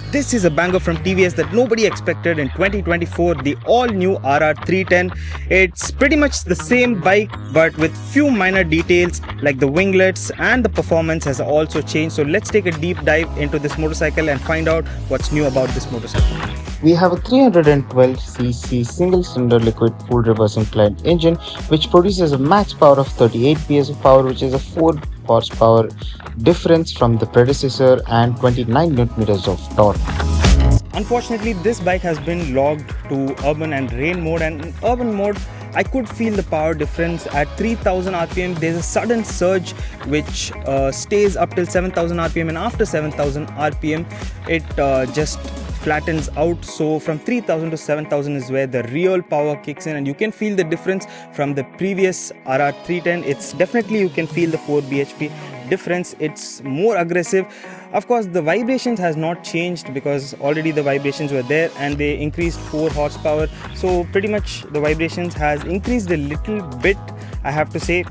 This is a banger from TVS that nobody expected in 2024, the all-new RR310. It's pretty much the same bike but with few minor details like the winglets, and the performance has also changed. So let's take a deep dive into this motorcycle and find out what's new about this motorcycle. We have a 312cc single-cylinder liquid full reverse inclined engine which produces a max power of 38 PS of power, which is a 4 horsepower difference from the predecessor, and 29 Nm of torque. Unfortunately, this bike has been logged to urban and rain mode, and in urban mode I could feel the power difference at 3000 rpm. There's a sudden surge which stays up till 7000 rpm, and after 7000 rpm it just flattens out. So from 3000 to 7000 is where the real power kicks in, and you can feel the difference from the previous RR310. It's definitely, you can feel the 4 bhp difference. It's more aggressive. Of course, the vibrations has not changed because already the vibrations were there, and they increased 4 horsepower. So pretty much the vibrations has increased a little bit, I have to say.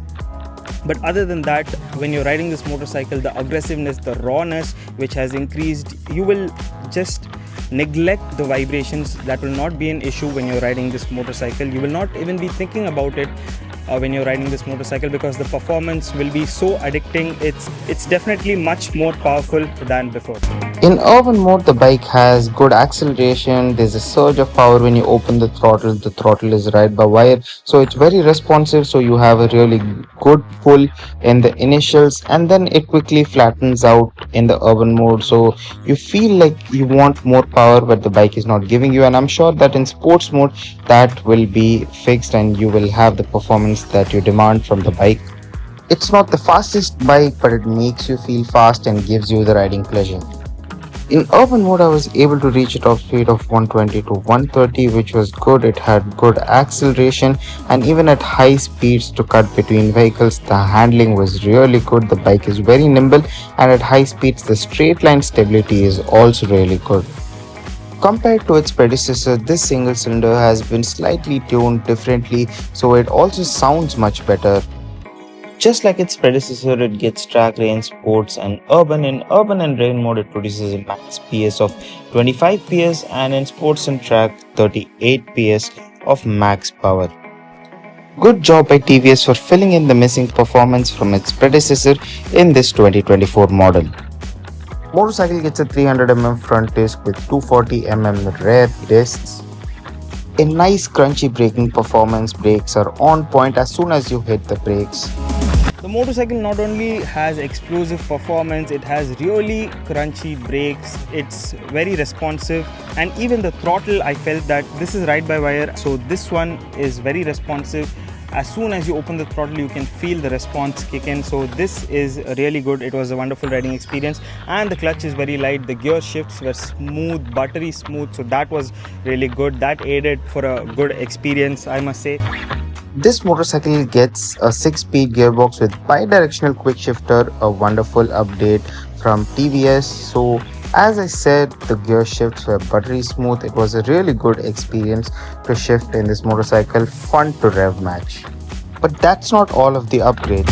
But other than that, when you're riding this motorcycle, the aggressiveness, the rawness which has increased, you will just neglect the vibrations. That will not be an issue when you're riding this motorcycle. You will not even be thinking about it when you're riding this motorcycle, because the performance will be so addicting. It's definitely much more powerful than before. In urban mode, the bike has good acceleration. There's a surge of power when you open the throttle. The throttle is right by wire, so it's very responsive. So you have a really good pull in the initials, and then it quickly flattens out in the urban mode. So you feel like you want more power, but the bike is not giving you. And I'm sure that in sports mode, that will be fixed, and you will have the performance that you demand from the bike. It's not the fastest bike, but it makes you feel fast and gives you the riding pleasure. In urban mode, I was able to reach a top speed of 120 to 130, which was good. It had good acceleration, and even at high speeds to cut between vehicles, the handling was really good. The bike is very nimble, and at high speeds, the straight line stability is also really good. Compared to its predecessor, this single cylinder has been slightly tuned differently, so it also sounds much better. Just like its predecessor, it gets track, range, sports and urban. In urban and rain mode, it produces a max PS of 25 PS, and in sports and track, 38 PS of max power. Good job by TVS for filling in the missing performance from its predecessor in this 2024 model. Motorcycle gets a 300mm front disc with 240mm rear discs. A nice crunchy braking performance. Brakes are on point as soon as you hit the brakes. The motorcycle not only has explosive performance, it has really crunchy brakes. It's very responsive, and even the throttle, I felt that this is ride by wire, so this one is very responsive. As soon as you open the throttle, you can feel the response kick in. So this is really good. It was a wonderful riding experience, and the clutch is very light. The gear shifts were smooth, buttery smooth, so that was really good. That aided for a good experience, I must say. This motorcycle gets a 6-speed gearbox with bi-directional quick shifter, a wonderful update from TVS. So as I said, the gear shifts were buttery smooth. It was a really good experience to shift in this motorcycle, fun to rev match. But that's not all of the upgrades.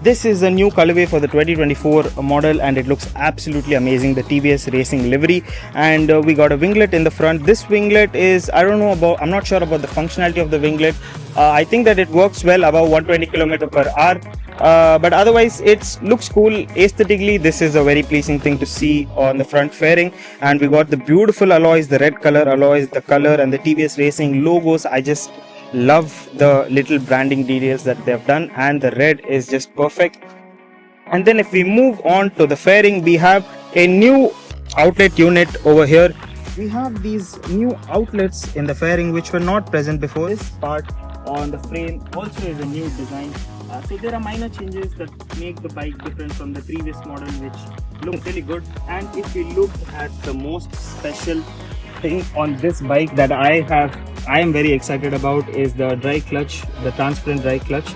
This is a new colorway for the 2024 model, and it looks absolutely amazing. The TVS racing livery, and we got a winglet in the front. This winglet is, I'm not sure about the functionality of the winglet. I think that it works well above 120 km/h, but otherwise it looks cool. Aesthetically, this is a very pleasing thing to see on the front fairing. And we got the beautiful alloys, the red color alloys, the color, and the TVS racing logos. I just love the little branding details that they have done, and the red is just perfect. And then if we move on to the fairing, we have a new outlet unit over here. We have these new outlets in the fairing which were not present before. This part on the frame also is a new design, so there are minor changes that make the bike different from the previous model, which looks really good. And if we look at the most special thing on this bike that I am very excited about, is the dry clutch, the transparent dry clutch.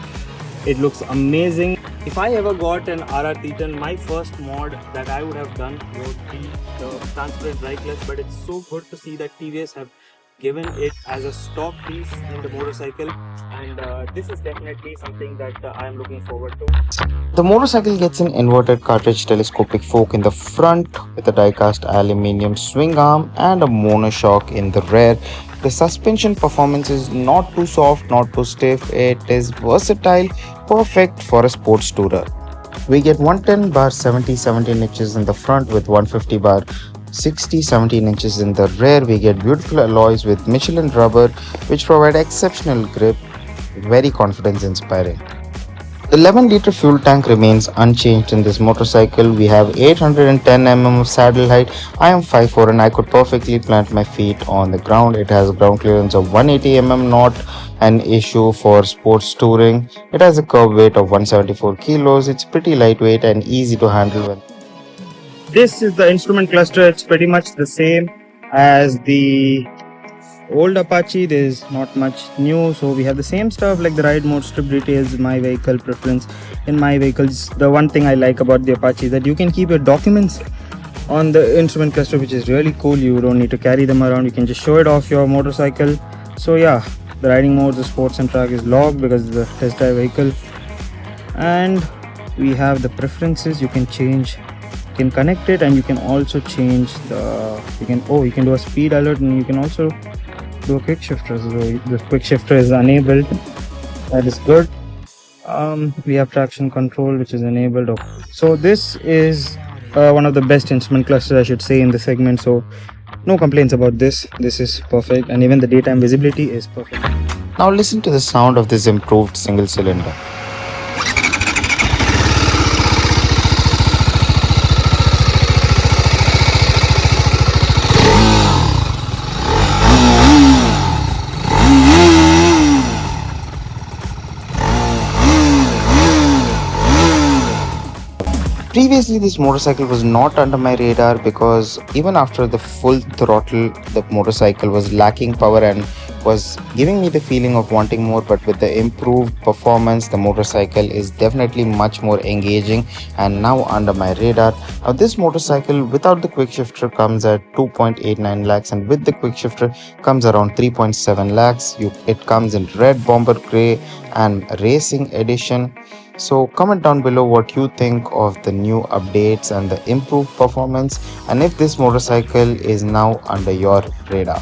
It looks amazing. If I ever got an RR310, my first mod that I would have done would be the transparent dry clutch, but it's so good to see that TVS have given it as a stock piece in the motorcycle. and this is definitely something that I am looking forward to. The motorcycle gets an inverted cartridge telescopic fork in the front with a die-cast aluminium swing arm and a monoshock in the rear. The suspension performance is not too soft, not too stiff. It is versatile, perfect for a sports tourer. We get 110 bar 70 17 inches in the front with 150 bar 60 17 inches in the rear. We get beautiful alloys with Michelin rubber which provide exceptional grip, very confidence inspiring. The 11-liter fuel tank remains unchanged in this motorcycle. We have 810 mm of saddle height. I am 5'4" and I could perfectly plant my feet on the ground. It has ground clearance of 180 mm, not an issue for sports touring. It has a curb weight of 174 kilos. It's pretty lightweight and easy to handle when. This is the instrument cluster. It's pretty much the same as the old Apache. There's not much new, so we have the same stuff like the ride mode, strip details, my vehicle preference. In my vehicles, the one thing I like about the Apache is that you can keep your documents on the instrument cluster, which is really cool. You don't need to carry them around, you can just show it off your motorcycle. So yeah, the riding mode, the sports and track is locked because it's a test drive vehicle. And we have the preferences. You can change, you can connect it, and you can also change the, you can do a speed alert, and you can also do a quick shifter. So the quick shifter is enabled, that is good. We have traction control, which is enabled. So this is one of the best instrument clusters, I should say, in the segment. So no complaints about this. This is perfect, and even the daytime visibility is perfect. Now listen to the sound of this improved single cylinder. Previously, this motorcycle was not under my radar because even after the full throttle, the motorcycle was lacking power and was giving me the feeling of wanting more. But with the improved performance, the motorcycle is definitely much more engaging and now under my radar. Now, this motorcycle without the quick shifter comes at 2.89 lakhs, and with the quick shifter comes around 3.7 lakhs. It comes in red, bomber gray, and racing edition. So comment down below what you think of the new updates and the improved performance, and if this motorcycle is now under your radar.